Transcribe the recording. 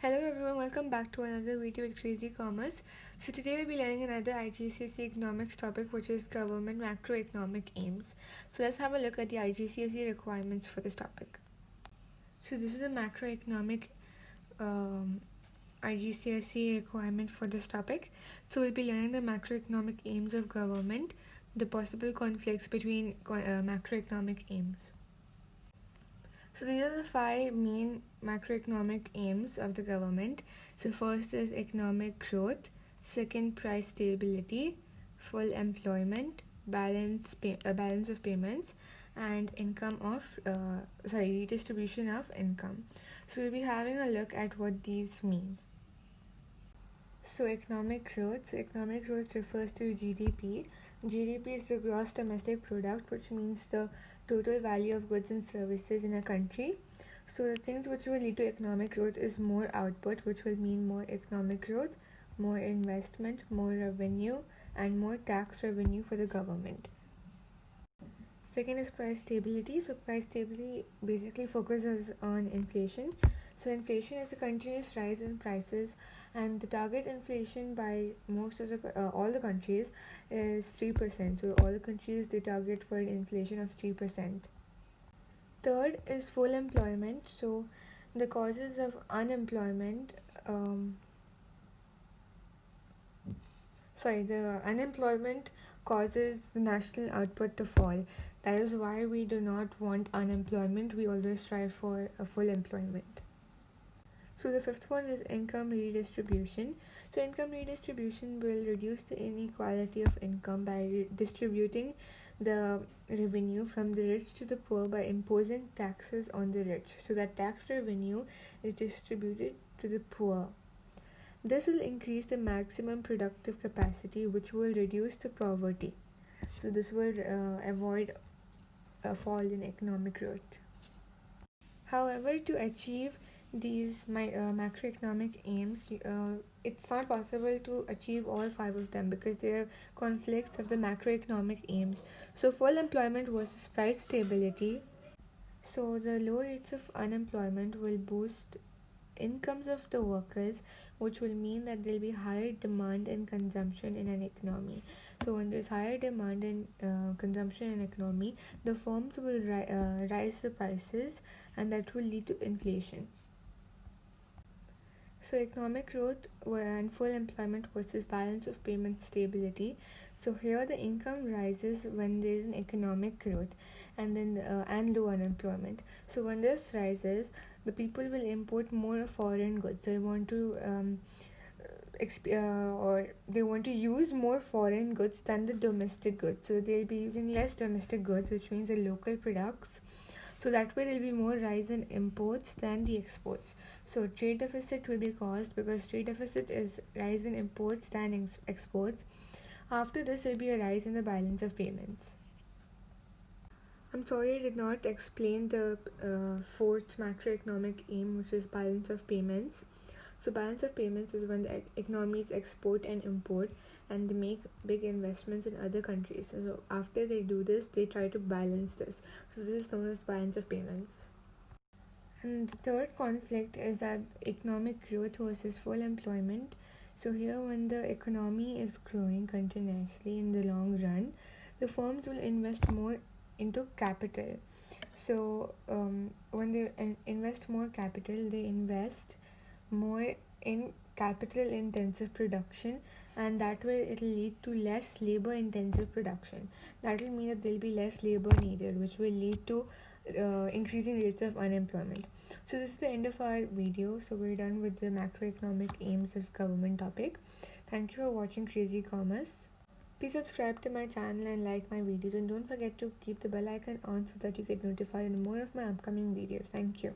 Hello everyone, welcome back to another video with Crazy Commerce. So today we'll be learning another IGCSE economics topic, which is government macroeconomic aims. So let's have a look at the IGCSE requirements for this topic. So this is the macroeconomic IGCSE requirement for this topic. So we'll be learning the macroeconomic aims of government, the possible conflicts between macroeconomic aims. So these are the 5 main macroeconomic aims of the government. So first is economic growth, second price stability, full employment, balance of payments, and redistribution of income. So we'll be having a look at what these mean. So economic growth. So economic growth refers to GDP. GDP is the gross domestic product, which means the total value of goods and services in a country. So the things which will lead to economic growth is more output, which will mean more economic growth, more investment, more revenue, and more tax revenue for the government. Second is price stability. So price stability basically focuses on inflation. So inflation is a continuous rise in prices, and the target inflation by most of all the countries is 3%. So all the countries, they target for an inflation of 3%. Third is full employment. So the causes of unemployment, the unemployment causes the national output to fall. That is why we do not want unemployment. We always strive for a full employment. So the fifth one is income redistribution. So income redistribution will reduce the inequality of income by distributing the revenue from the rich to the poor by imposing taxes on the rich. So that tax revenue is distributed to the poor. This will increase the maximum productive capacity, which will reduce the poverty. So this will avoid a fall in economic growth. However, to achieve these macroeconomic aims, it's not possible to achieve all 5 of them because there are conflicts of the macroeconomic aims. So full employment versus price stability. So the low rates of unemployment will boost incomes of the workers, which will mean that there will be higher demand and consumption in an economy. So when there's higher demand and consumption in an economy, the firms will raise the prices, and that will lead to inflation. So economic growth and full employment versus balance of payment stability. So here the income rises when there is an economic growth, and then and low unemployment. So when this rises, the people will import more foreign goods. They want to they want to use more foreign goods than the domestic goods. So they'll be using less domestic goods, which means the local products. So that way there will be more rise in imports than the exports. So trade deficit will be caused because trade deficit is rise in imports than exports. After this, there will be a rise in the balance of payments. I'm sorry I did not explain the fourth macroeconomic aim, which is balance of payments. So balance of payments is when the economies export and import, and they make big investments in other countries. So after they do this, they try to balance this. So this is known as balance of payments. And the third conflict is that economic growth versus full employment. So here, when the economy is growing continuously in the long run, the firms will invest more into capital. So when they invest more capital, they invest more in capital intensive production, and that way it will lead to less labor intensive production. That will mean that there will be less labor needed, which will lead to increasing rates of unemployment. So this is the end of our video. So we're done with the macroeconomic aims of government topic. Thank you for watching Crazy Commerce. Please subscribe to my channel and like my videos, and don't forget to keep the bell icon on so that you get notified in more of my upcoming videos. Thank you.